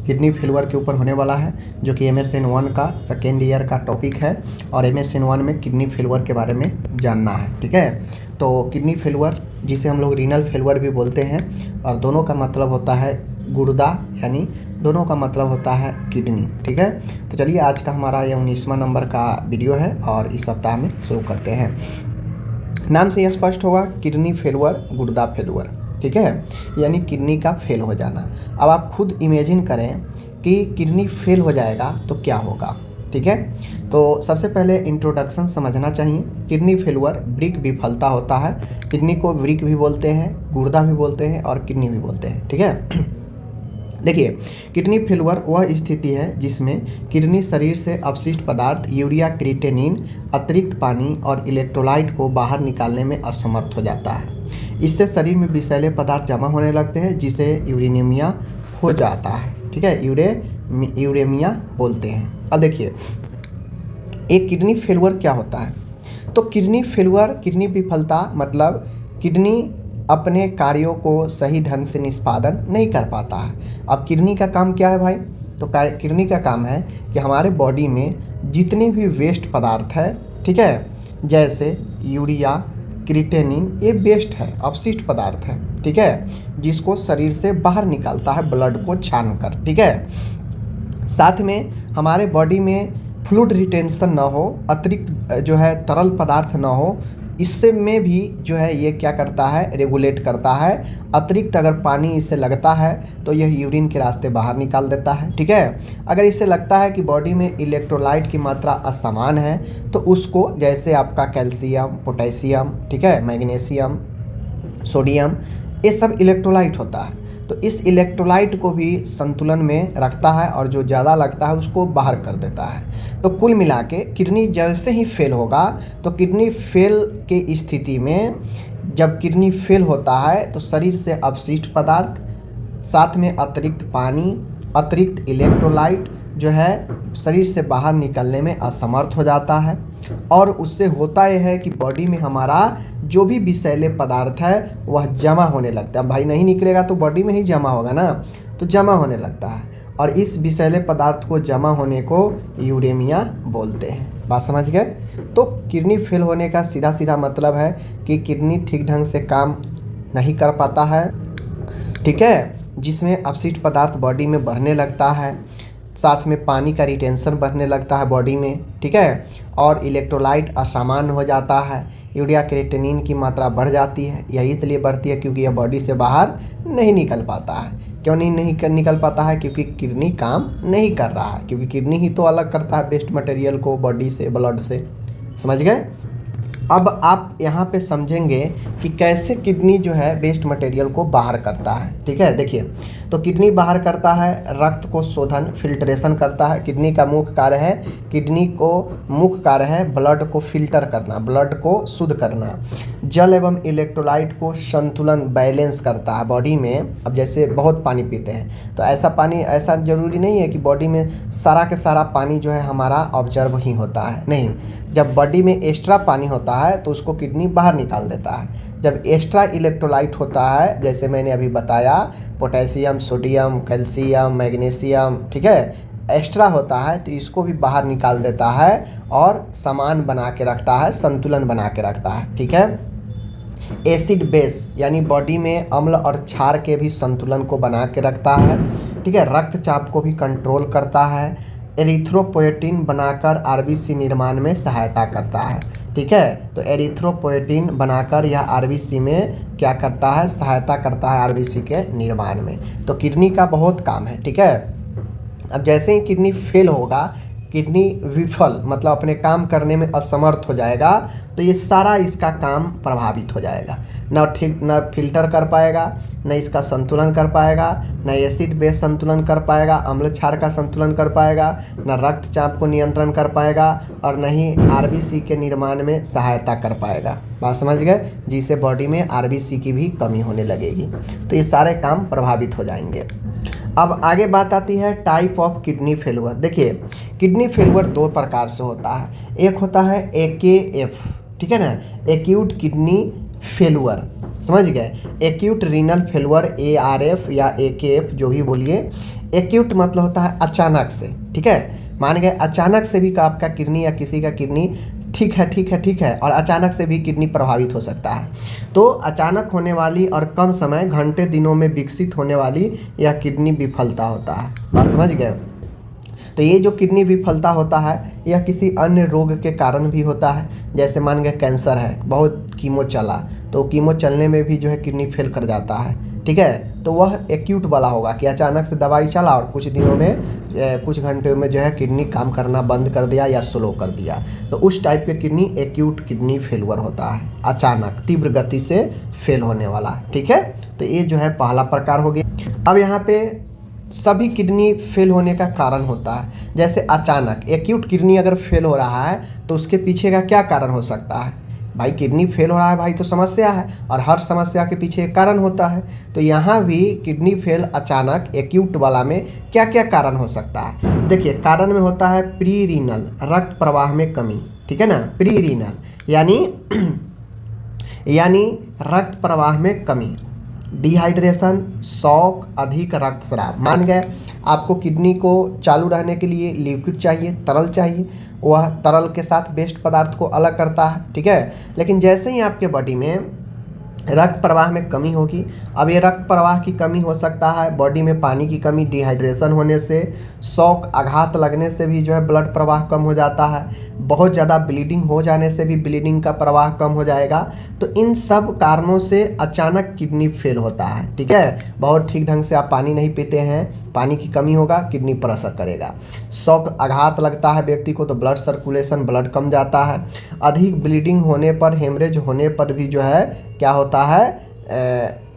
Kidney failure के ऊपर होने वाला है, जो कि MSN1 का सेकेंड ईयर का टॉपिक है और MSN1 में किडनी फेलुअर के बारे में जानना है। ठीक है, तो किडनी फेलुअर जिसे हम लोग रीनल फेलुअर भी बोलते हैं, और दोनों का मतलब होता है गुर्दा, यानी दोनों का मतलब होता है किडनी। ठीक है, तो चलिए आज का हमारा ये 19वां नंबर का वीडियो है और इस सप्ताह में शुरू करते हैं। नाम से यह स्पष्ट होगा, किडनी फेलुअर, गुर्दा फेलुअर। ठीक है, यानी किडनी का फेल हो जाना। अब आप खुद इमेजिन करें कि किडनी फेल हो जाएगा तो क्या होगा। ठीक है, तो सबसे पहले इंट्रोडक्शन समझना चाहिए। किडनी फेलुअर वृक्क विफलता होता है। किडनी को वृक्क भी बोलते हैं, गुर्दा भी बोलते हैं और किडनी भी बोलते हैं। ठीक है, देखिए, किडनी फेलुअर वह स्थिति है जिसमें किडनी शरीर से अपशिष्ट पदार्थ यूरिया, क्रिएटिनिन, अतिरिक्त पानी और इलेक्ट्रोलाइट को बाहर निकालने में असमर्थ हो जाता है। इससे शरीर में विषैले पदार्थ जमा होने लगते हैं, जिसे यूरेनिमिया हो जाता है। ठीक है, यूरेमिया बोलते हैं। अब देखिए, एक किडनी फेलुअर क्या होता है। तो किडनी फेलुअर, किडनी विफलता मतलब किडनी अपने कार्यों को सही ढंग से निष्पादन नहीं कर पाता है। अब किडनी का काम क्या है भाई, तो किडनी का काम है कि हमारे बॉडी में जितने भी वेस्ट पदार्थ है, ठीक है, जैसे यूरिया, क्रिएटिनिन, ये वेस्ट है, अपशिष्ट पदार्थ है। ठीक है, जिसको शरीर से बाहर निकालता है ब्लड को छान कर। ठीक है, साथ में हमारे बॉडी में फ्लूइड रिटेंशन ना हो, अतिरिक्त जो है तरल पदार्थ ना हो, इससे में भी जो है ये क्या करता है, रेगुलेट करता है। अतिरिक्त अगर पानी इसे लगता है तो यह यूरिन के रास्ते बाहर निकाल देता है। ठीक है, अगर इसे लगता है कि बॉडी में इलेक्ट्रोलाइट की मात्रा असमान है तो उसको, जैसे आपका कैल्शियम, पोटेशियम, ठीक है, मैग्नीशियम, सोडियम, ये सब इलेक्ट्रोलाइट होता है, तो इस इलेक्ट्रोलाइट को भी संतुलन में रखता है और जो ज़्यादा लगता है उसको बाहर कर देता है। तो कुल मिला के किडनी जैसे ही फेल होगा, तो किडनी फेल की स्थिति में जब किडनी फेल होता है तो शरीर से अपशिष्ट पदार्थ, साथ में अतिरिक्त पानी, अतिरिक्त इलेक्ट्रोलाइट जो है शरीर से बाहर निकलने में असमर्थ हो जाता है। और उससे होता यह है कि बॉडी में हमारा जो भी विषैले पदार्थ है वह जमा होने लगता है। भाई नहीं निकलेगा तो बॉडी में ही जमा होगा ना, तो जमा होने लगता है और इस विषैले पदार्थ को जमा होने को यूरेमिया बोलते हैं। बात समझ गए। तो किडनी फेल होने का सीधा सीधा मतलब है कि किडनी ठीक ढंग से काम नहीं कर पाता है। ठीक है, जिसमें अपशिष्ट पदार्थ बॉडी में बढ़ने लगता है, साथ में पानी का रिटेंशन बढ़ने लगता है बॉडी में। ठीक है, और इलेक्ट्रोलाइट असामान्य हो जाता है, यूरिया, क्रिएटिनिन की मात्रा बढ़ जाती है। यह इसलिए बढ़ती है क्योंकि यह बॉडी से बाहर नहीं निकल पाता है। क्यों नहीं निकल पाता है, क्योंकि किडनी काम नहीं कर रहा है, क्योंकि किडनी ही तो अलग करता है वेस्ट मटेरियल को बॉडी से, ब्लड से। समझ गए। अब आप यहाँ पे समझेंगे कि कैसे किडनी जो है वेस्ट मटेरियल को बाहर करता है। ठीक है, देखिए, तो किडनी बाहर करता है, रक्त को शोधन, फिल्ट्रेशन करता है। किडनी का मुख्य कार्य है, किडनी को मुख्य कार्य है ब्लड को फिल्टर करना, ब्लड को शुद्ध करना। जल एवं इलेक्ट्रोलाइट को संतुलन, बैलेंस करता है बॉडी में। अब जैसे बहुत पानी पीते हैं तो ऐसा पानी, ऐसा ज़रूरी नहीं है कि बॉडी में सारा के सारा पानी जो है हमारा ऑब्जर्व ही होता है, नहीं। जब बॉडी में एक्स्ट्रा पानी होता है तो उसको किडनी बाहर निकाल देता है। जब एक्स्ट्रा इलेक्ट्रोलाइट होता है, जैसे मैंने अभी बताया, पोटेशियम, सोडियम, कैल्शियम, मैग्नीशियम, ठीक है, एक्स्ट्रा होता है तो इसको भी बाहर निकाल देता है और समान बना के रखता है, संतुलन बना के रखता है। ठीक है, एसिड बेस यानी बॉडी में अम्ल और क्षार के भी संतुलन को बना के रखता है। ठीक है, रक्तचाप को भी कंट्रोल करता है। एरिथ्रोपोएटिन बनाकर आरबीसी निर्माण में सहायता करता है। ठीक है, तो एरिथ्रोपोएटिन बनाकर यह आरबीसी में क्या करता है, सहायता करता है आरबीसी के निर्माण में। तो किडनी का बहुत काम है। ठीक है, अब जैसे ही किडनी फेल होगा, किडनी विफल मतलब अपने काम करने में असमर्थ हो जाएगा, तो ये सारा इसका काम प्रभावित हो जाएगा। न फिल्टर कर पाएगा, न इसका संतुलन कर पाएगा, न एसिड बेस संतुलन कर पाएगा, अम्ल क्षार का संतुलन कर पाएगा, न रक्तचाप को नियंत्रण कर पाएगा और न ही आरबीसी के निर्माण में सहायता कर पाएगा। बात समझ गए, जिससे बॉडी में आरबीसी की भी कमी होने लगेगी। तो ये सारे काम प्रभावित हो जाएंगे। अब आगे बात आती है टाइप ऑफ किडनी फेलुअर। देखिए, किडनी फेलुअर दो प्रकार से होता है। एक होता है AKF, ठीक है ना, एक्यूट किडनी फेलुअर, समझ गए। एक्यूट रीनल फेलुअर ARF या AKF जो भी बोलिए, एक्यूट मतलब होता है अचानक से, ठीक है। मान गए अचानक से भी आपका किडनी या किसी का किडनी ठीक है ठीक है ठीक है, और अचानक से भी किडनी प्रभावित हो सकता है। तो अचानक होने वाली और कम समय घंटे दिनों में विकसित होने वाली यह किडनी विफलता होता है। बात समझ गए। तो ये जो किडनी विफलता होता है यह किसी अन्य रोग के कारण भी होता है। जैसे मान गए कैंसर है, बहुत कीमो चला, तो कीमो चलने में भी जो है किडनी फेल कर जाता है, ठीक है। तो वह एक्यूट वाला होगा कि अचानक से दवाई चला और कुछ दिनों में कुछ घंटे में जो है किडनी काम करना बंद कर दिया या स्लो कर दिया। तो उस टाइप के किडनी एक्यूट किडनी फेलुअर होता है, अचानक तीव्र गति से फेल होने वाला, ठीक है। तो ये जो है पहला प्रकार हो गया। अब यहाँ पे सभी किडनी फेल होने का कारण होता है। जैसे अचानक एक्यूट किडनी अगर फेल हो रहा है तो उसके पीछे का क्या कारण हो सकता है। भाई किडनी फेल हो रहा है भाई तो समस्या है, और हर समस्या के पीछे एक कारण होता है। तो यहाँ भी किडनी फेल अचानक एक्यूट वाला में क्या क्या कारण हो सकता है। देखिए कारण में होता है प्री रीनल, रक्त प्रवाह में कमी, ठीक है ना। प्री रीनल यानी रक्त प्रवाह में कमी, डिहाइड्रेशन, शौक, अधिक रक्तस्राव। मान गए आपको किडनी को चालू रहने के लिए लिक्विड चाहिए, तरल चाहिए, वह तरल के साथ वेस्ट पदार्थ को अलग करता है, ठीक है। लेकिन जैसे ही आपके बॉडी में रक्त प्रवाह में कमी होगी, अब ये रक्त प्रवाह की कमी हो सकता है बॉडी में पानी की कमी, डिहाइड्रेशन होने से, शॉक आघात लगने से भी जो है ब्लड प्रवाह कम हो जाता है, बहुत ज़्यादा ब्लीडिंग हो जाने से भी ब्लीडिंग का प्रवाह कम हो जाएगा। तो इन सब कारणों से अचानक किडनी फेल होता है, ठीक है। बहुत ठीक ढंग से आप पानी नहीं पीते हैं, पानी की कमी होगा, किडनी पर असर करेगा। शॉक आघात लगता है व्यक्ति को तो ब्लड सर्कुलेशन, ब्लड कम जाता है। अधिक ब्लीडिंग होने पर, हेमरेज होने पर भी जो है क्या होता है,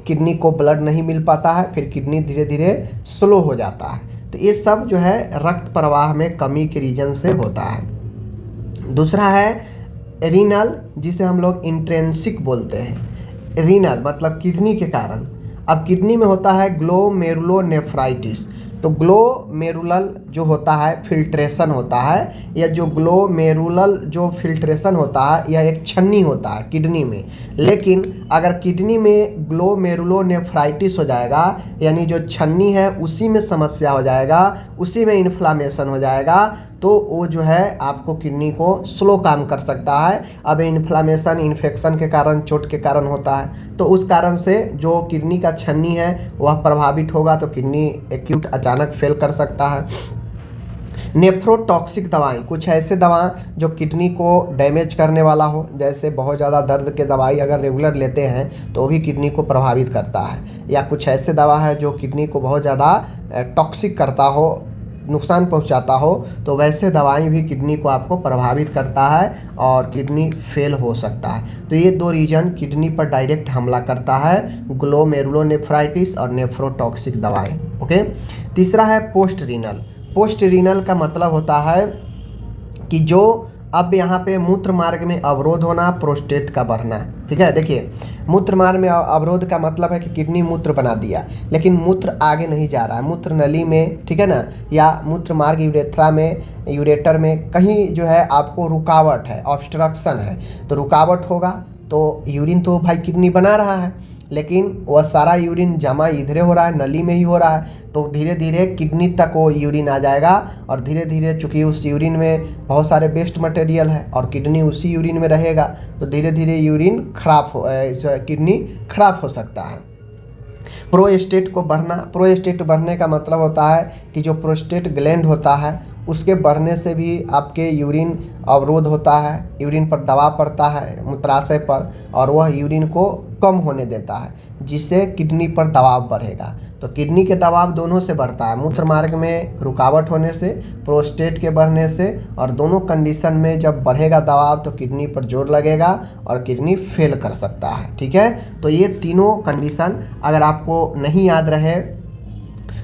किडनी को ब्लड नहीं मिल पाता है, फिर किडनी धीरे धीरे स्लो हो जाता है। तो ये सब जो है रक्त प्रवाह में कमी के रीजन से होता है। दूसरा है रीनल, जिसे हम लोग इंट्रेंसिक बोलते हैं। रीनल मतलब किडनी के कारण। अब किडनी में होता है ग्लोमेरुलोनेफ्राइटिस। तो ग्लोमेरुलल जो होता है फिल्ट्रेशन होता है, या जो ग्लोमेरुलल जो फिल्ट्रेशन होता है यह एक छन्नी होता है किडनी में। लेकिन अगर किडनी में ग्लोमेरुलोनेफ्राइटिस हो जाएगा, यानी जो छन्नी है उसी में समस्या हो जाएगा, उसी में इन्फ्लामेशन हो जाएगा, तो वो जो है आपको किडनी को स्लो काम कर सकता है। अब इन्फ्लामेशन इन्फेक्शन के कारण, चोट के कारण होता है, तो उस कारण से जो किडनी का छन्नी है वह प्रभावित होगा, तो किडनी एक्यूट अचानक फेल कर सकता है। नेफ्रोटॉक्सिक दवाएं, कुछ ऐसे दवा जो किडनी को डैमेज करने वाला हो, जैसे बहुत ज़्यादा दर्द के दवाई अगर रेगुलर लेते हैं तो भी किडनी को प्रभावित करता है। या कुछ ऐसे दवा है जो किडनी को बहुत ज़्यादा टॉक्सिक करता हो, नुकसान पहुंचाता हो, तो वैसे दवाई भी किडनी को आपको प्रभावित करता है और किडनी फेल हो सकता है। तो ये दो रीजन किडनी पर डायरेक्ट हमला करता है, ग्लोमेरुलोनेफ्राइटिस और नेफ्रोटॉक्सिक दवाएं। ओके। तीसरा है पोस्ट रीनल। पोस्ट रीनल का मतलब होता है कि जो अब यहाँ पे मूत्र मार्ग में अवरोध होना, प्रोस्टेट का बढ़ना, ठीक है। देखिए मूत्र मार्ग में अवरोध का मतलब है कि किडनी मूत्र बना दिया लेकिन मूत्र आगे नहीं जा रहा है, मूत्र नली में, ठीक है ना, या मूत्र मार्ग यूरेथ्रा में, यूरेटर में कहीं जो है आपको रुकावट है, ऑब्स्ट्रक्शन है। तो रुकावट होगा तो यूरिन तो भाई किडनी बना रहा है, लेकिन वह सारा यूरिन जमा इधर हो रहा है, नली में ही हो रहा है, तो धीरे धीरे किडनी तक वो यूरिन आ जाएगा, और धीरे धीरे चूँकि उस यूरिन में बहुत सारे वेस्ट मटेरियल है और किडनी उसी यूरिन में रहेगा, तो धीरे धीरे यूरिन किडनी खराब हो सकता है। प्रोस्टेट को बढ़ना, प्रोस्टेट बढ़ने का मतलब होता है कि जो प्रोस्टेट ग्लैंड होता है उसके बढ़ने से भी आपके यूरिन अवरोध होता है, यूरिन पर दबाव पड़ता है मूत्राशय पर, और वह यूरिन को कम होने देता है, जिससे किडनी पर दबाव बढ़ेगा। तो किडनी के दबाव दोनों से बढ़ता है, मूत्र मार्ग में रुकावट होने से, प्रोस्टेट के बढ़ने से, और दोनों कंडीशन में जब बढ़ेगा दबाव तो किडनी पर जोर लगेगा और किडनी फेल कर सकता है, ठीक है। तो ये तीनों कंडीशन अगर आपको नहीं याद रहे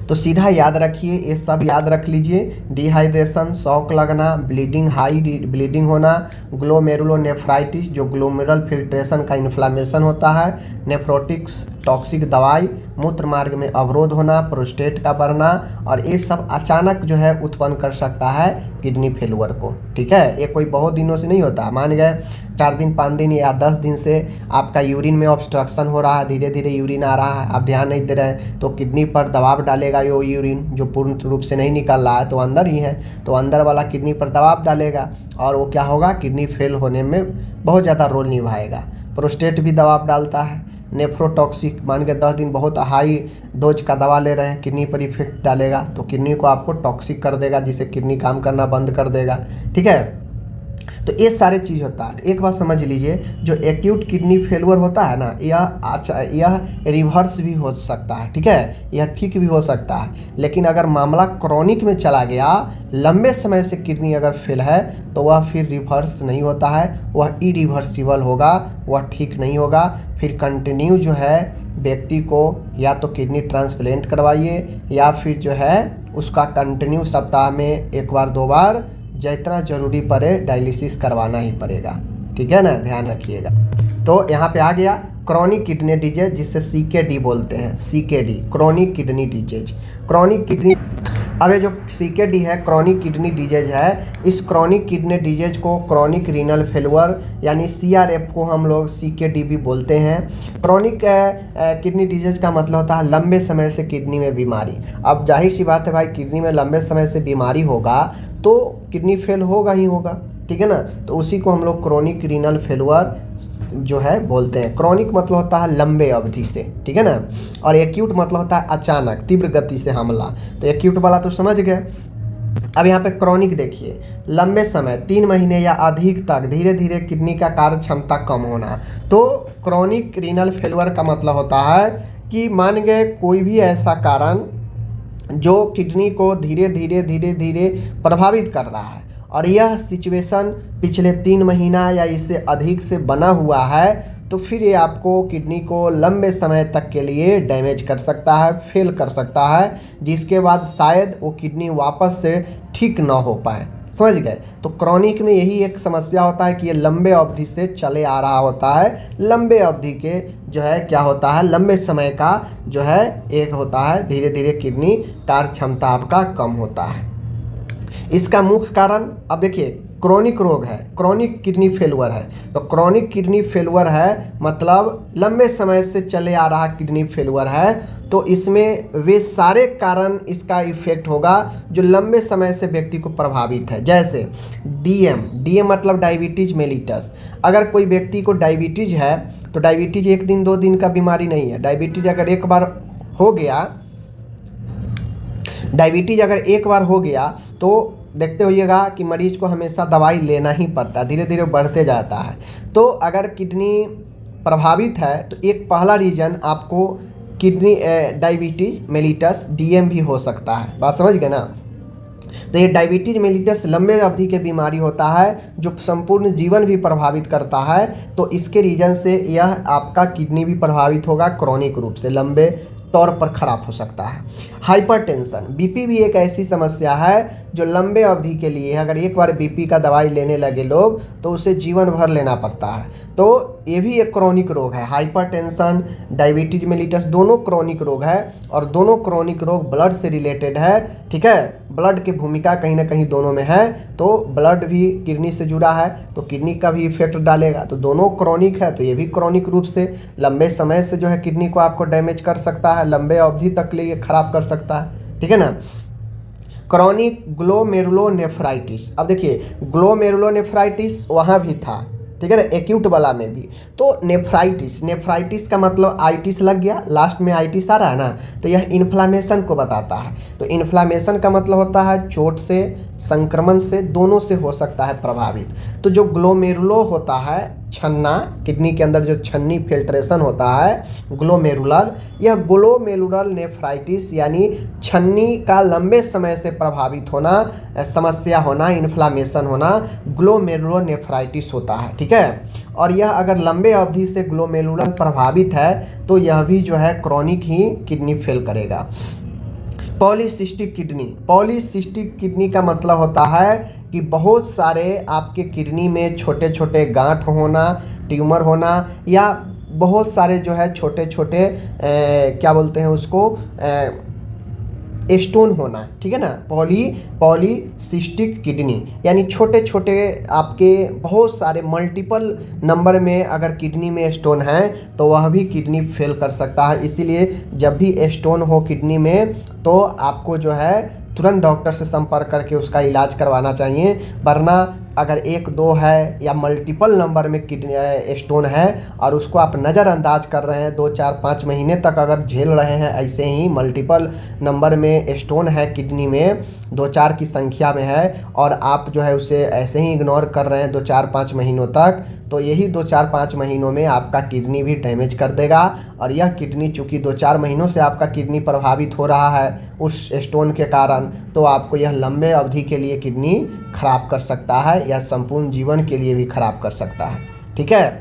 तो सीधा याद रखिए, ये सब याद रख लीजिए। डिहाइड्रेशन, शॉक लगना, ब्लीडिंग, हाई ब्लीडिंग होना, ग्लोमेरुलोनेफ्राइटिस जो ग्लोमेरुलर फिल्ट्रेशन का इन्फ्लामेशन होता है, नेफ्रोटिक्स टॉक्सिक दवाई, मूत्र मार्ग में अवरोध होना, प्रोस्टेट का बढ़ना, और ये सब अचानक जो है उत्पन्न कर सकता है किडनी फेलुअर को, ठीक है। ये कोई बहुत दिनों से नहीं होता, मान गए 4 दिन 5 दिन या 10 दिन से आपका यूरिन में ऑब्स्ट्रक्शन हो रहा है, धीरे धीरे यूरिन आ रहा है, आप ध्यान नहीं दे रहे हैं, तो किडनी पर दबाव डालेगा। यो यूरिन जो पूर्ण रूप से नहीं निकल रहा है तो अंदर ही है, तो अंदर वाला किडनी पर दबाव डालेगा और वो क्या होगा, किडनी फेल होने में बहुत ज़्यादा रोल निभाएगा। प्रोस्टेट भी दबाव डालता है। नेफ्रोटॉक्सिक, मान के 10 दिन बहुत हाई डोज का दवा ले रहे हैं, किडनी पर इफेक्ट डालेगा, तो किडनी को आपको टॉक्सिक कर देगा, जिससे किडनी काम करना बंद कर देगा। ठीक है, तो ये सारे चीज़ होता है। एक बात समझ लीजिए, जो एक्यूट किडनी फेलुअर होता है ना, यह रिवर्स भी हो सकता है। ठीक है, यह ठीक भी हो सकता है, लेकिन अगर मामला क्रॉनिक में चला गया, लंबे समय से किडनी अगर फेल है, तो वह फिर रिवर्स नहीं होता है, वह इरिवर्सिबल होगा, वह ठीक नहीं होगा। फिर कंटिन्यू जो है व्यक्ति को या तो किडनी ट्रांसप्लांट करवाइए, या फिर जो है उसका कंटिन्यू सप्ताह में 1 बार 2 बार जितना जरूरी पड़े डायलिसिस करवाना ही पड़ेगा। ठीक है ना, ध्यान रखिएगा। तो यहाँ पे आ गया क्रॉनिक किडनी डिजीज, जिससे CKD बोलते हैं, CKD chronic kidney disease. Chronic kidney, अब ये जो CKD है, क्रॉनिक किडनी डिजीज है, इस क्रॉनिक किडनी डिजीज को क्रॉनिक रीनल फेलुअर यानी CRF को हम लोग CKD भी बोलते हैं। क्रॉनिक किडनी डिजीज का मतलब होता है लंबे समय से किडनी में बीमारी। अब जाहिर सी बात है भाई, किडनी में लंबे समय से बीमारी होगा तो किडनी फेल होगा ही होगा। ठीक है ना, तो उसी को हम लोग क्रॉनिक रीनल फेलुअर जो है बोलते हैं। क्रॉनिक मतलब होता है लंबे अवधि से, ठीक है ना, और एक्यूट मतलब होता है अचानक तीव्र गति से हमला। तो एक्यूट वाला तो समझ गए। अब यहाँ पे क्रॉनिक देखिए, लंबे समय 3 महीने या अधिक तक धीरे धीरे किडनी का कार्य क्षमता कम होना। तो क्रॉनिक रीनल फेलुअर का मतलब होता है कि मान गए कोई भी ऐसा कारण जो किडनी को धीरे धीरे प्रभावित कर रहा है, और यह सिचुएशन पिछले 3 महीना या इससे अधिक से बना हुआ है, तो फिर ये आपको किडनी को लंबे समय तक के लिए डैमेज कर सकता है, फेल कर सकता है, जिसके बाद शायद वो किडनी वापस से ठीक ना हो पाए। समझ गए। तो क्रॉनिक में यही एक समस्या होता है कि ये लंबे अवधि से चले आ रहा होता है। लंबे अवधि के जो है क्या होता है, लंबे समय का जो है एक होता है धीरे धीरे किडनी कार्य क्षमता आपका कम होता है। इसका मुख्य कारण, अब देखिए क्रॉनिक रोग है, क्रॉनिक किडनी फेलुअर है, तो क्रॉनिक किडनी फेलुअर है मतलब लंबे समय से चले आ रहा किडनी फेलुअर है। तो इसमें वे सारे कारण इसका इफेक्ट होगा जो लंबे समय से व्यक्ति को प्रभावित है। जैसे डीएम मतलब डायबिटीज मेलिटस। अगर कोई व्यक्ति को डायबिटीज है तो डायबिटीज 1 दिन 2 दिन का बीमारी नहीं है। डायबिटीज अगर एक बार हो गया तो देखते होइएगा कि मरीज को हमेशा दवाई लेना ही पड़ता है, धीरे धीरे बढ़ते जाता है। तो अगर किडनी प्रभावित है तो एक पहला रीजन आपको किडनी डायबिटीज मेलिटस डीएम भी हो सकता है। बात समझ गए ना। तो ये डायबिटीज मेलिटस लंबे अवधि के बीमारी होता है जो संपूर्ण जीवन भी प्रभावित करता है। तो इसके रीजन से यह आपका किडनी भी प्रभावित होगा, क्रॉनिक रूप से लंबे तौर पर खराब हो सकता है। हाइपरटेंशन, बीपी भी एक ऐसी समस्या है जो लंबे अवधि के लिए, अगर एक बार बीपी का दवाई लेने लगे लोग तो उसे जीवन भर लेना पड़ता है। तो ये भी एक क्रॉनिक रोग है। हाइपरटेंशन, डायबिटीज मेलिटस दोनों क्रॉनिक रोग है, और दोनों क्रॉनिक रोग ब्लड से रिलेटेड है। ठीक है, ब्लड की भूमिका कहीं ना कहीं दोनों में है। तो ब्लड भी किडनी से जुड़ा है तो किडनी का भी इफेक्ट डालेगा। तो दोनों क्रॉनिक है, तो ये भी क्रॉनिक रूप से लंबे समय से जो है किडनी को आपको डैमेज कर सकता है, लंबे अवधि तक लिए खराब कर सकता है। ठीक है ना। क्रॉनिक ग्लोमेरुलोनेफ्राइटिस, अब देखिए ग्लोमेरुलोनेफ्राइटिस वहाँ भी था, ठीक है ना, एक्यूट वाला में भी। तो नेफ्राइटिस का मतलब आइटिस लग गया, लास्ट में आइटिस आ रहा है ना, तो यह इन्फ्लामेशन को बताता है। तो इन्फ्लामेशन का मतलब होता है चोट से, संक्रमण से, दोनों से हो सकता है प्रभावित। तो जो ग्लोमेरुलो होता है, छन्ना, किडनी के अंदर जो छन्नी फिल्ट्रेशन होता है ग्लोमेरुलर, यह ग्लोमेरुलर नेफ्राइटिस यानी छन्नी का लंबे समय से प्रभावित होना, समस्या होना, इन्फ्लामेशन होना, ग्लोमेरुलोनेफ्राइटिस होता है। ठीक है, और यह अगर लंबे अवधि से ग्लोमेरुलर प्रभावित है तो यह भी जो है क्रॉनिक ही किडनी फेल करेगा। पॉलीसिस्टिक किडनी का मतलब होता है कि बहुत सारे आपके किडनी में छोटे छोटे गांठ होना, ट्यूमर होना, या बहुत सारे जो है छोटे छोटे क्या बोलते हैं उसको स्टोन होना, ठीक है ना, पॉलीसिस्टिक किडनी, यानी छोटे छोटे आपके बहुत सारे मल्टीपल नंबर में अगर किडनी में स्टोन है तो वह भी किडनी फेल कर सकता है। इसीलिए जब भी स्टोन हो किडनी में तो आपको जो है तुरंत डॉक्टर से संपर्क करके उसका इलाज करवाना चाहिए, वरना अगर 1-2 है या मल्टीपल नंबर में किडनी स्टोन है और उसको आप नज़रअंदाज कर रहे हैं, 2-4-5 महीने तक अगर झेल रहे हैं ऐसे ही मल्टीपल नंबर में स्टोन है किडनी में, 2-4 की संख्या में है और आप जो है उसे ऐसे ही इग्नोर कर रहे हैं 2-4-5 महीनों तक, तो यही 2-4-5 महीनों में आपका किडनी भी डैमेज कर देगा। और यह किडनी चूँकि 2-4 महीनों से आपका किडनी प्रभावित हो रहा है उस स्टोन के कारण, तो आपको यह लंबे अवधि के लिए किडनी खराब कर सकता है या संपूर्ण जीवन के लिए भी खराब कर सकता है, ठीक है।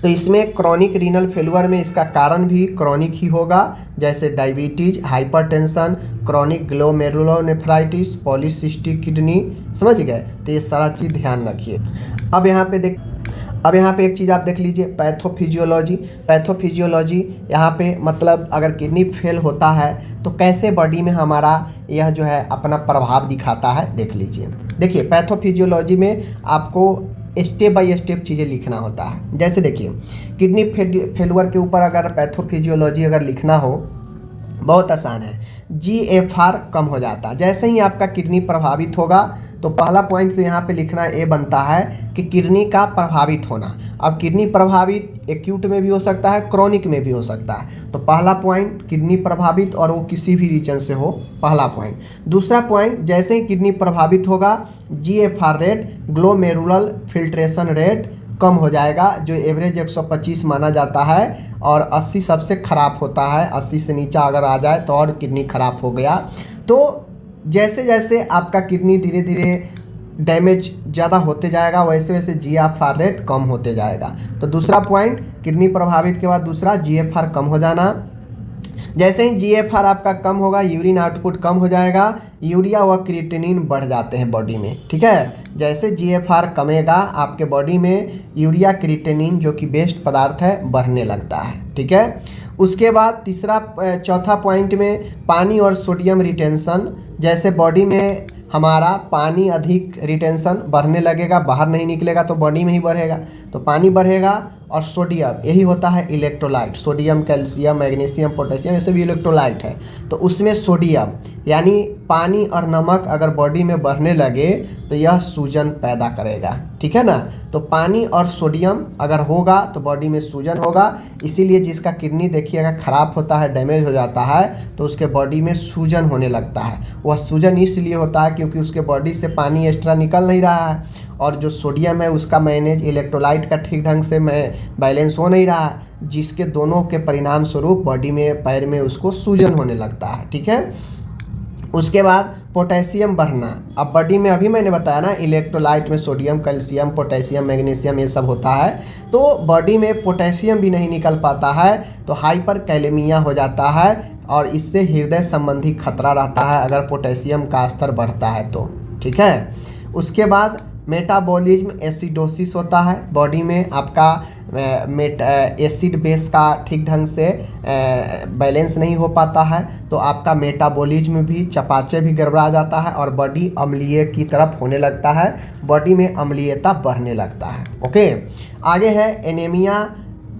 तो इसमें क्रॉनिक रीनल फेल्यूर में इसका कारण भी क्रॉनिक ही होगा, जैसे diabetes, hypertension, chronic glomerulonephritis, polycystic kidney, समझ गए। तो ये सारा चीज़ ध्यान रखिए। अब यहाँ पे एक चीज़ आप देख लीजिए, पैथोफिजियोलॉजी यहाँ पे मतलब अगर किडनी फेल होता है तो कैसे बॉडी में हमारा यह जो है अपना प्रभाव दिखाता है, देख लीजिए। देखिए पैथोफिजियोलॉजी में आपको स्टेप बाय स्टेप चीज़ें लिखना होता है। जैसे देखिए किडनी फेल्यूर के ऊपर अगर पैथोफिजियोलॉजी अगर लिखना हो बहुत आसान है, GFR कम हो जाता है। जैसे ही आपका किडनी प्रभावित होगा तो पहला पॉइंट तो यहाँ पे लिखना ये बनता है कि किडनी का प्रभावित होना। अब किडनी प्रभावित एक्यूट में भी हो सकता है, क्रॉनिक में भी हो सकता है। तो पहला पॉइंट किडनी प्रभावित और वो किसी भी रीजन से हो, पहला पॉइंट। दूसरा पॉइंट जैसे ही किडनी प्रभावित होगा GFR rate, glomerular filtration rate कम हो जाएगा, जो एवरेज 125 माना जाता है और 80 सबसे ख़राब होता है। 80 से नीचे अगर आ जाए तो और किडनी ख़राब हो गया। तो जैसे जैसे आपका किडनी धीरे धीरे डैमेज ज़्यादा होते जाएगा वैसे वैसे GFR रेट कम होते जाएगा। तो दूसरा पॉइंट किडनी प्रभावित के बाद दूसरा GFR कम हो जाना। जैसे ही GFR आपका कम होगा यूरिन आउटपुट कम हो जाएगा, यूरिया व क्रिएटिनिन बढ़ जाते हैं बॉडी में, ठीक है। जैसे GFR कमेगा आपके बॉडी में यूरिया क्रिएटिनिन जो कि बेस्ट पदार्थ है बढ़ने लगता है, ठीक है। उसके बाद चौथा पॉइंट में पानी और सोडियम रिटेंशन, जैसे बॉडी में हमारा पानी अधिक रिटेंशन बढ़ने लगेगा, बाहर नहीं निकलेगा तो बॉडी में ही बढ़ेगा, तो पानी बढ़ेगा। और सोडियम यही होता है electrolyte, sodium, calcium, magnesium, potassium, ये सब इलेक्ट्रोलाइट है। तो उसमें सोडियम यानी पानी और नमक अगर बॉडी में बढ़ने लगे तो यह सूजन पैदा करेगा, ठीक है ना। तो पानी और सोडियम अगर होगा तो बॉडी में सूजन होगा। इसीलिए जिसका किडनी देखिएगा ख़राब होता है, डैमेज हो जाता है, तो उसके बॉडी में सूजन होने लगता है। वह सूजन इसलिए होता है क्योंकि उसके बॉडी से पानी एक्स्ट्रा निकल नहीं रहा है और जो सोडियम है उसका मैनेज इलेक्ट्रोलाइट का ठीक ढंग से बैलेंस हो नहीं रहा, जिसके दोनों के परिणाम स्वरूप बॉडी में, पैर में उसको सूजन होने लगता है, ठीक है। उसके बाद पोटेशियम बढ़ना। अब बॉडी में अभी मैंने बताया ना इलेक्ट्रोलाइट में सोडियम, कैल्शियम, पोटेशियम, मैग्नीशियम ये सब होता है, तो बॉडी में पोटेशियम भी नहीं निकल पाता है तो हाइपर कैलेमिया हो जाता है और इससे हृदय संबंधी खतरा रहता है अगर पोटेशियम का स्तर बढ़ता है तो, ठीक है। उसके बाद मेटाबॉलिज्म एसिडोसिस होता है, बॉडी में आपका एसिड बेस का ठीक ढंग से बैलेंस नहीं हो पाता है तो आपका मेटाबॉलिज्म भी, चपाचे भी गड़बड़ा जाता है और बॉडी अम्लीय की तरफ होने लगता है, बॉडी में अम्लीयता बढ़ने लगता है। ओके, आगे है एनीमिया।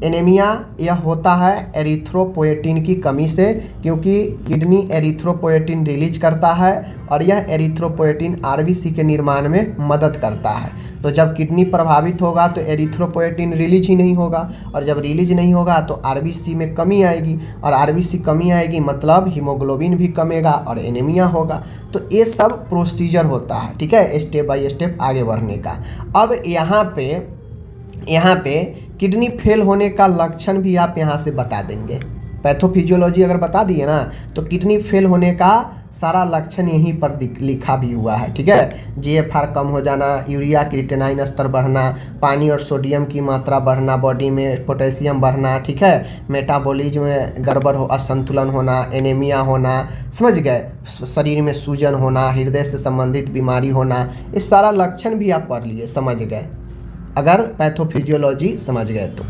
एनीमिया यह होता है एरिथ्रोपोएटिन की कमी से, क्योंकि किडनी एरिथ्रोपोएटिन रिलीज करता है और यह एरिथ्रोपोएटिन आरबीसी के निर्माण में मदद करता है। तो जब किडनी प्रभावित होगा तो एरिथ्रोपोएटिन रिलीज ही नहीं होगा और जब रिलीज नहीं होगा तो आरबीसी में कमी आएगी और आरबीसी कमी आएगी मतलब हीमोग्लोबिन भी कमेगा और एनीमिया होगा। तो ये सब प्रोसीजर होता है, ठीक है, स्टेप बाय स्टेप आगे बढ़ने का। अब यहाँ पे किडनी फेल होने का लक्षण भी आप यहाँ से बता देंगे। पैथोफिजियोलॉजी अगर बता दिए ना तो किडनी फेल होने का सारा लक्षण यहीं पर लिखा भी हुआ है, ठीक है। GFR कम हो जाना, यूरिया क्रिएटिनिन स्तर बढ़ना, पानी और सोडियम की मात्रा बढ़ना, बॉडी में पोटेशियम बढ़ना, ठीक है, मेटाबॉलिज्म में गड़बड़ हो, असंतुलन होना, एनीमिया होना, समझ गए, शरीर में सूजन होना, हृदय से संबंधित बीमारी होना, ये सारा लक्षण भी आप पढ़ लिए, समझ गए अगर पैथोफिजियोलॉजी समझ गए तो।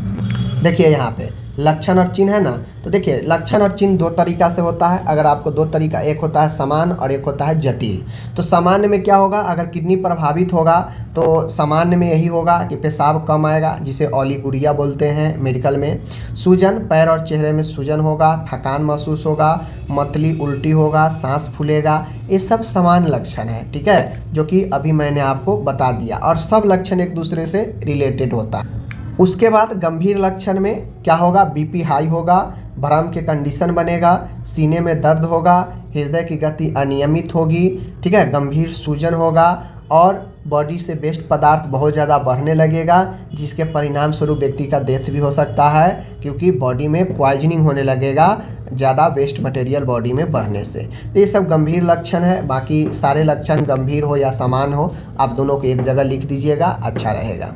देखिए यहाँ पे लक्षण और चिन्ह है ना। तो देखिए लक्षण और चिन्ह दो तरीका से होता है। अगर आपको दो तरीका, एक होता है सामान्य और एक होता है जटिल। तो सामान्य में क्या होगा, अगर किडनी प्रभावित होगा तो सामान्य में यही होगा कि पेशाब कम आएगा, जिसे ओलिगुरिया बोलते हैं मेडिकल में। सूजन, पैर और चेहरे में सूजन होगा, थकान महसूस होगा, मतली उल्टी होगा, सांस फूलेगा, ये सब समान लक्षण है, ठीक है, जो कि अभी मैंने आपको बता दिया। और सब लक्षण एक दूसरे से रिलेटेड होता है। उसके बाद गंभीर लक्षण में क्या होगा, बीपी हाई होगा, भ्रम के कंडीशन बनेगा, सीने में दर्द होगा, हृदय की गति अनियमित होगी, ठीक है, गंभीर सूजन होगा और बॉडी से वेस्ट पदार्थ बहुत ज़्यादा बढ़ने लगेगा, जिसके परिणाम स्वरूप व्यक्ति का डेथ भी हो सकता है, क्योंकि बॉडी में पॉइजनिंग होने लगेगा ज़्यादा वेस्ट मटेरियल बॉडी में बढ़ने से। तो ये सब गंभीर लक्षण है। बाकी सारे लक्षण गंभीर हो या समान हो, आप दोनों को एक जगह लिख दीजिएगा, अच्छा रहेगा।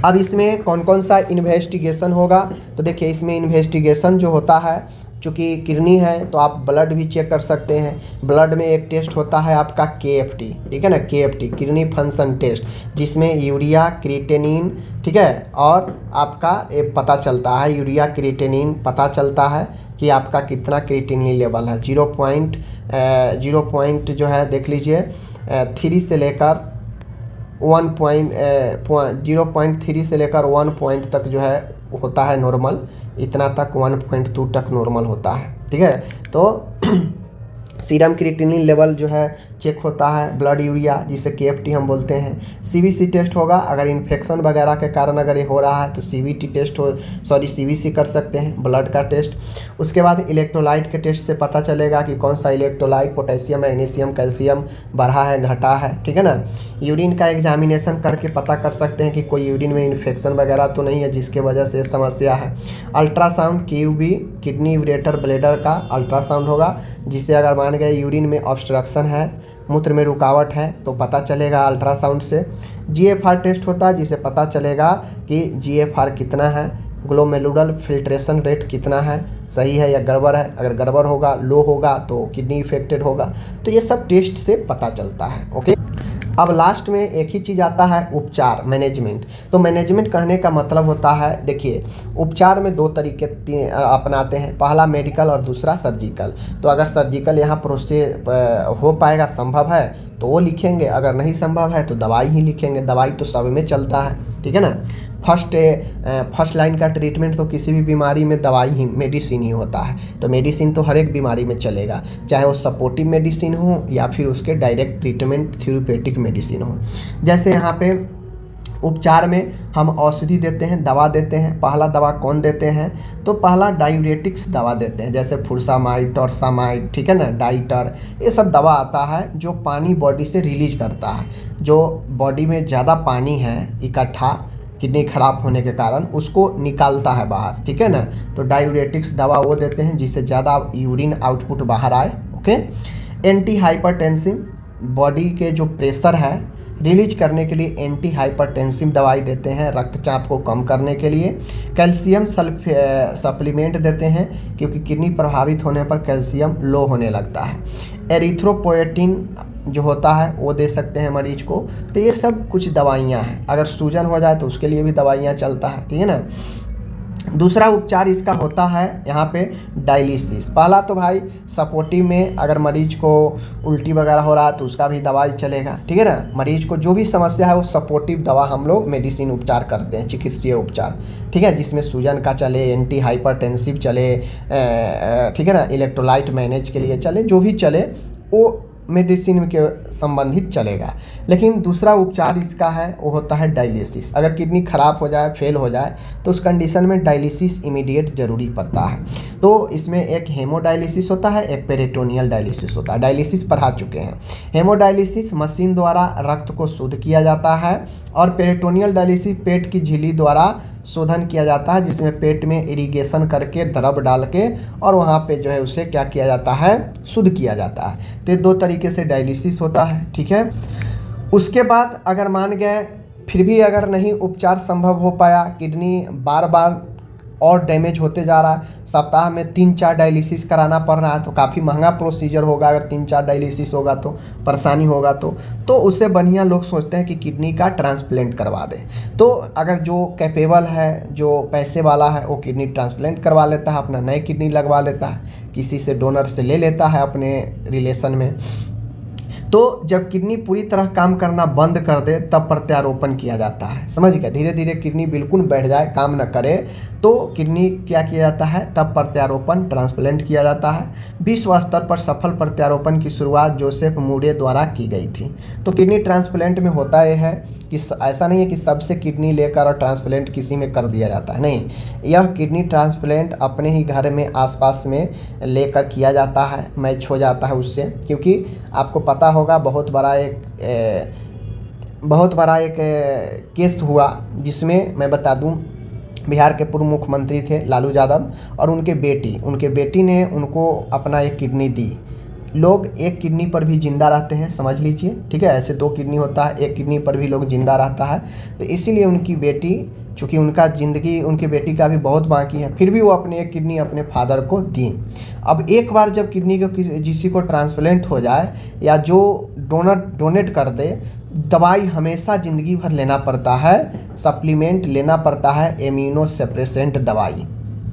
अब इसमें कौन कौन सा इन्वेस्टिगेशन होगा, तो देखिए इसमें इन्वेस्टिगेशन जो होता है, चूँकि किडनी है तो आप ब्लड भी चेक कर सकते हैं। ब्लड में एक टेस्ट होता है आपका KFT, ठीक है ना, KFT किडनी फंक्शन टेस्ट, जिसमें यूरिया क्रिएटिनिन, ठीक है, और आपका ये पता चलता है, यूरिया क्रिएटिनिन पता चलता है कि आपका कितना क्रिएटिनिन लेवल है। 0 जो है देख लीजिए 3 से लेकर 0.3 से लेकर 1 पॉइंट तक जो है होता है नॉर्मल, इतना तक 1.2 तक नॉर्मल होता है, ठीक है। तो सीरम क्रिएटिनिन लेवल जो है चेक होता है, ब्लड यूरिया जिसे KFT हम बोलते हैं। CBC टेस्ट होगा, अगर इन्फेक्शन वगैरह के कारण अगर ये हो रहा है तो CVT टेस्ट CBC कर सकते हैं, ब्लड का टेस्ट। उसके बाद इलेक्ट्रोलाइट के टेस्ट से पता चलेगा कि कौन सा इलेक्ट्रोलाइट, पोटेशियम, मैग्नीशियम, कैल्शियम बढ़ा है घटा है, ठीक है ना। यूरिन का एग्जामिनेशन करके पता कर सकते हैं कि कोई यूरिन में इन्फेक्शन वगैरह तो नहीं है जिसके वजह से समस्या है। Ultrasound QB kidney ureter bladder का अल्ट्रासाउंड होगा, जिससे अगर मान गए यूरिन में ऑब्स्ट्रक्शन है, मूत्र में रुकावट है, तो पता चलेगा अल्ट्रासाउंड से। GFR टेस्ट होता है, जिसे पता चलेगा कि GFR कितना है, ग्लोमेरुलर फिल्ट्रेशन रेट कितना है, सही है या गड़बड़ है। अगर गड़बड़ होगा, लो होगा, तो किडनी इफेक्टेड होगा। तो ये सब टेस्ट से पता चलता है, ओके। अब लास्ट में एक ही चीज़ आता है, उपचार, मैनेजमेंट। तो मैनेजमेंट कहने का मतलब होता है, देखिए उपचार में दो तरीके अपनाते हैं, पहला मेडिकल और दूसरा सर्जिकल। तो अगर सर्जिकल यहाँ प्रोसेस हो पाएगा, संभव है तो वो लिखेंगे, अगर नहीं संभव है तो दवाई ही लिखेंगे। दवाई तो सब में चलता है, ठीक है ना। फर्स्ट लाइन का ट्रीटमेंट तो किसी भी बीमारी में दवाई ही, मेडिसिन ही होता है। तो मेडिसिन तो हर एक बीमारी में चलेगा, चाहे वो सपोर्टिव मेडिसिन हो या फिर उसके डायरेक्ट ट्रीटमेंट थेरेप्यूटिक मेडिसिन हो। जैसे यहाँ पे उपचार में हम औषधि देते हैं, दवा देते हैं। पहला दवा कौन देते हैं, तो पहला डायूरेटिक्स दवा देते हैं, जैसे फुरसामाइड, टॉर्सामाइड, ठीक है ना, डाइटर, ये सब दवा आता है जो पानी बॉडी से रिलीज करता है। जो बॉडी में ज़्यादा पानी है इकट्ठा किडनी खराब होने के कारण, उसको निकालता है बाहर, ठीक है ना। तो डायूरेटिक्स दवा वो देते हैं जिससे ज़्यादा यूरिन आउटपुट बाहर आए, ओके। एंटी हाइपरटेंसिव, बॉडी के जो प्रेशर है रिलीज करने के लिए एंटी हाइपरटेंसिव दवाई देते हैं, रक्तचाप को कम करने के लिए। कैल्शियम सप्लीमेंट देते हैं, क्योंकि किडनी प्रभावित होने पर कैल्शियम लो होने लगता है। एरिथ्रोपोएटिन जो होता है वो दे सकते हैं मरीज को। तो ये सब कुछ दवाइयाँ हैं। अगर सूजन हो जाए तो उसके लिए भी दवाइयाँ चलता है, ठीक है ना। दूसरा उपचार इसका होता है यहाँ पे डायलिसिस। पहला तो भाई सपोर्टिव में अगर मरीज को उल्टी वगैरह हो रहा है तो उसका भी दवाई चलेगा, ठीक है ना। मरीज को जो भी समस्या है वो सपोर्टिव दवा हम लोग मेडिसिन उपचार करते हैं, चिकित्सीय उपचार, ठीक है, जिसमें सूजन का चले, एंटी हाइपरटेंसिव चले, ठीक है ना, इलेक्ट्रोलाइट मैनेज के लिए चले, जो भी चले वो मेडिसिन के संबंधित चलेगा। लेकिन दूसरा उपचार इसका है वो होता है डायलिसिस। अगर किडनी खराब हो जाए, फेल हो जाए, तो उस कंडीशन में डायलिसिस इमीडिएट ज़रूरी पड़ता है। तो इसमें एक हेमोडायलिसिस होता है, एक पेरिटोनियल डायलिसिस होता है। डायलिसिस पढ़ा चुके हैं। हेमोडायलिसिस मशीन द्वारा रक्त को शुद्ध किया जाता है, और पेरिटोनियल डायलिसिस पेट की झिल्ली द्वारा शोधन किया जाता है, जिसमें पेट में इरिगेशन करके द्रव डाल के और वहाँ पे जो है उसे क्या किया जाता है, शुद्ध किया जाता है। तो ये दो तरीके से डायलिसिस होता है, ठीक है। उसके बाद अगर मान गए फिर भी अगर नहीं उपचार संभव हो पाया, किडनी बार बार और डैमेज होते जा रहा है, सप्ताह में 3-4 डायलिसिस कराना पड़ रहा है, तो काफ़ी महंगा प्रोसीजर होगा। अगर 3-4 डायलिसिस होगा तो परेशानी होगा, तो उससे बढ़िया लोग सोचते हैं कि किडनी का ट्रांसप्लांट करवा दें। तो अगर जो कैपेबल है, जो पैसे वाला है, वो किडनी ट्रांसप्लांट करवा लेता है, अपना नई किडनी लगवा लेता है, किसी से डोनर से ले लेता है अपने रिलेशन में। तो जब किडनी पूरी तरह काम करना बंद कर दे तब प्रत्यारोपण किया जाता है। समझ गए, धीरे धीरे किडनी बिल्कुल बैठ जाए, काम न करे, तो किडनी क्या किया जाता है, तब प्रत्यारोपण ट्रांसप्लांट किया जाता है। विश्व स्तर पर सफल प्रत्यारोपण की शुरुआत जोसेफ मूरे द्वारा की गई थी। तो किडनी ट्रांसप्लांट में होता यह है कि ऐसा नहीं है कि सबसे किडनी लेकर और ट्रांसप्लांट किसी में कर दिया जाता है, नहीं, यह किडनी ट्रांसप्लांट अपने ही घर में आसपास में लेकर किया जाता है, मैच हो जाता है उससे। क्योंकि आपको पता होगा बहुत बड़ा एक केस हुआ, जिसमें मैं बता दूं, बिहार के पूर्व मुख्यमंत्री थे लालू यादव, और उनके बेटी ने उनको अपना एक किडनी दी। लोग एक किडनी पर भी जिंदा रहते हैं, समझ लीजिए, ठीक है। ऐसे 2 किडनी होता है, एक किडनी पर भी लोग जिंदा रहता है। तो इसीलिए उनकी बेटी, चूँकि उनका ज़िंदगी उनकी बेटी का भी बहुत बाकी है, फिर भी वो अपनी एक किडनी अपने फादर को दी। अब एक बार जब किडनी को किसी को ट्रांसप्लांट हो जाए या जो डोनेट कर दे, दवाई हमेशा ज़िंदगी भर लेना पड़ता है, सप्लीमेंट लेना पड़ता है, इम्यूनो सप्रेसेंट दवाई,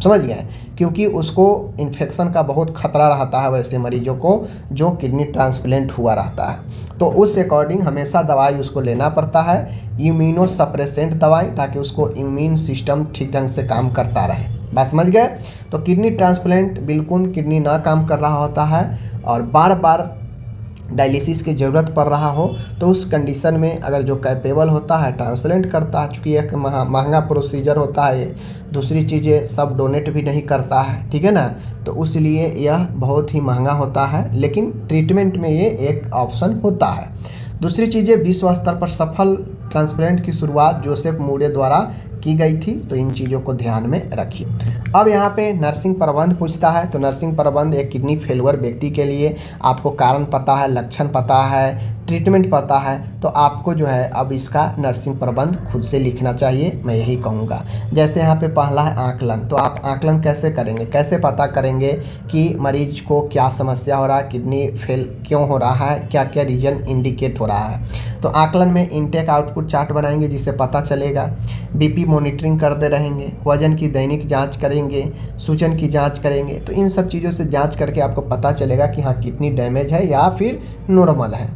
समझ गए। क्योंकि उसको इन्फेक्शन का बहुत खतरा रहता है वैसे मरीजों को जो किडनी ट्रांसप्लांट हुआ रहता है। तो उस अकॉर्डिंग हमेशा दवाई उसको लेना पड़ता है, इम्यूनो सप्रेसेंट दवाई, ताकि उसको इम्यून सिस्टम ठीक ढंग से काम करता रहे। बात समझ गए। तो किडनी ट्रांसप्लांट बिल्कुल किडनी ना काम कर रहा होता है और बार बार डायलिसिस की ज़रूरत पड़ रहा हो, तो उस कंडीशन में अगर जो कैपेबल होता है ट्रांसप्लांट करता है। चूँकि एक महंगा प्रोसीजर होता है ये, दूसरी चीज़ें सब डोनेट भी नहीं करता है, ठीक है ना। तो उसलिए यह बहुत ही महंगा होता है, लेकिन ट्रीटमेंट में ये एक ऑप्शन होता है। दूसरी चीज़ें, विश्व स्तर पर सफल ट्रांसप्लांट की शुरुआत जोसेफ मूरे द्वारा की गई थी। तो इन चीज़ों को ध्यान में रखिए। अब यहाँ पे नर्सिंग प्रबंध पूछता है। तो नर्सिंग प्रबंध एक किडनी फेलियर व्यक्ति के लिए आपको कारण पता है, लक्षण पता है, ट्रीटमेंट पता है, तो आपको जो है अब इसका नर्सिंग प्रबंध खुद से लिखना चाहिए, मैं यही कहूँगा। जैसे यहाँ पे पहला है आकलन। तो आप आकलन कैसे करेंगे, कैसे पता करेंगे कि मरीज को क्या समस्या हो रहा है, किडनी फेल क्यों हो रहा है, क्या क्या रीजन इंडिकेट हो रहा है। तो आकलन में इनटेक आउटपुट चार्ट बनाएंगे जिससे पता चलेगा। बीपी मॉनिटरिंग करते रहेंगे, वजन की दैनिक जांच करेंगे, सूजन की जांच करेंगे। तो इन सब चीज़ों से जांच करके आपको पता चलेगा कि हाँ किडनी डैमेज है या फिर नॉर्मल है।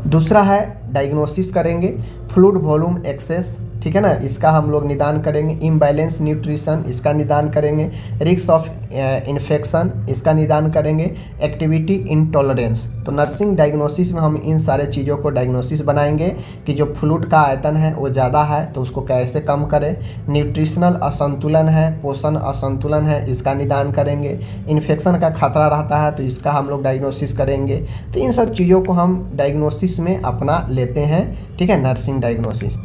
दूसरा है डायग्नोसिस करेंगे, फ्लूइड वॉल्यूम एक्सेस, ठीक है ना, इसका हम लोग निदान करेंगे। इम्बैलेंस न्यूट्रिशन, इसका निदान करेंगे। रिस्क ऑफ इन्फेक्शन, इसका निदान करेंगे। Activity intolerance. तो नर्सिंग डायग्नोसिस में हम इन सारे चीज़ों को डायग्नोसिस बनाएंगे कि जो फ्लूइड का आयतन है वो ज़्यादा है तो उसको कैसे कम करें। न्यूट्रिशनल असंतुलन है, पोषण असंतुलन है, इसका निदान करेंगे। इन्फेक्शन का खतरा रहता है तो इसका हम लोग डायग्नोसिस करेंगे। तो इन सब चीज़ों को हम डायग्नोसिस में अपना लेते हैं, ठीक है, नर्सिंग डायग्नोसिस।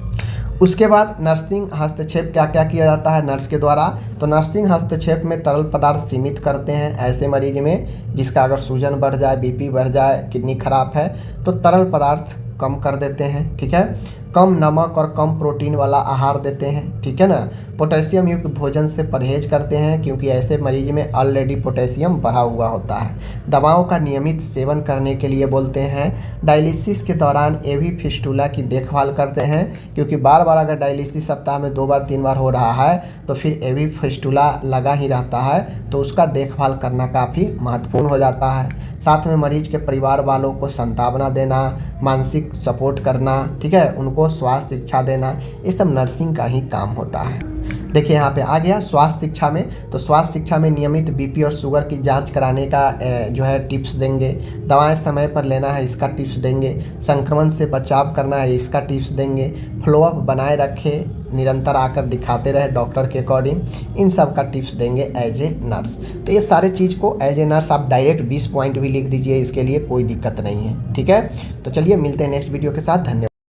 उसके बाद नर्सिंग हस्तक्षेप क्या क्या किया जाता है नर्स के द्वारा। तो नर्सिंग हस्तक्षेप में तरल पदार्थ सीमित करते हैं ऐसे मरीज में जिसका अगर सूजन बढ़ जाए, बीपी बढ़ जाए, किडनी खराब है, तो तरल पदार्थ कम कर देते हैं, ठीक है। कम नमक और कम प्रोटीन वाला आहार देते हैं, ठीक है ना। पोटेशियम युक्त भोजन से परहेज करते हैं क्योंकि ऐसे मरीज में ऑलरेडी पोटेशियम बढ़ा हुआ होता है। दवाओं का नियमित सेवन करने के लिए बोलते हैं। डायलिसिस के दौरान एवी फिस्टुला की देखभाल करते हैं क्योंकि बार बार अगर डायलिसिस सप्ताह में 2 बार 3 बार हो रहा है तो फिर एवी फिस्टुला लगा ही रहता है, तो उसका देखभाल करना काफ़ी महत्वपूर्ण हो जाता है। साथ में मरीज के परिवार वालों को सांत्वना देना, मानसिक सपोर्ट करना, ठीक है, उनको स्वास्थ्य शिक्षा देना, ये सब नर्सिंग का ही काम होता है। देखिए यहाँ पे आ गया स्वास्थ्य शिक्षा में। तो स्वास्थ्य शिक्षा में नियमित बीपी और शुगर की जांच कराने का जो है टिप्स देंगे। दवाएं समय पर लेना है, इसका टिप्स देंगे। संक्रमण से बचाव करना है, इसका टिप्स देंगे। फ्लोअप बनाए रखें, निरंतर आकर दिखाते रहे डॉक्टर के अकॉर्डिंग, इन सब का टिप्स देंगे एज ए नर्स। तो ये सारे चीज़ को एज ए नर्स आप डायरेक्ट 20 पॉइंट भी लिख दीजिए, इसके लिए कोई दिक्कत नहीं है, ठीक है। तो चलिए मिलते हैं नेक्स्ट वीडियो के साथ। धन्यवाद।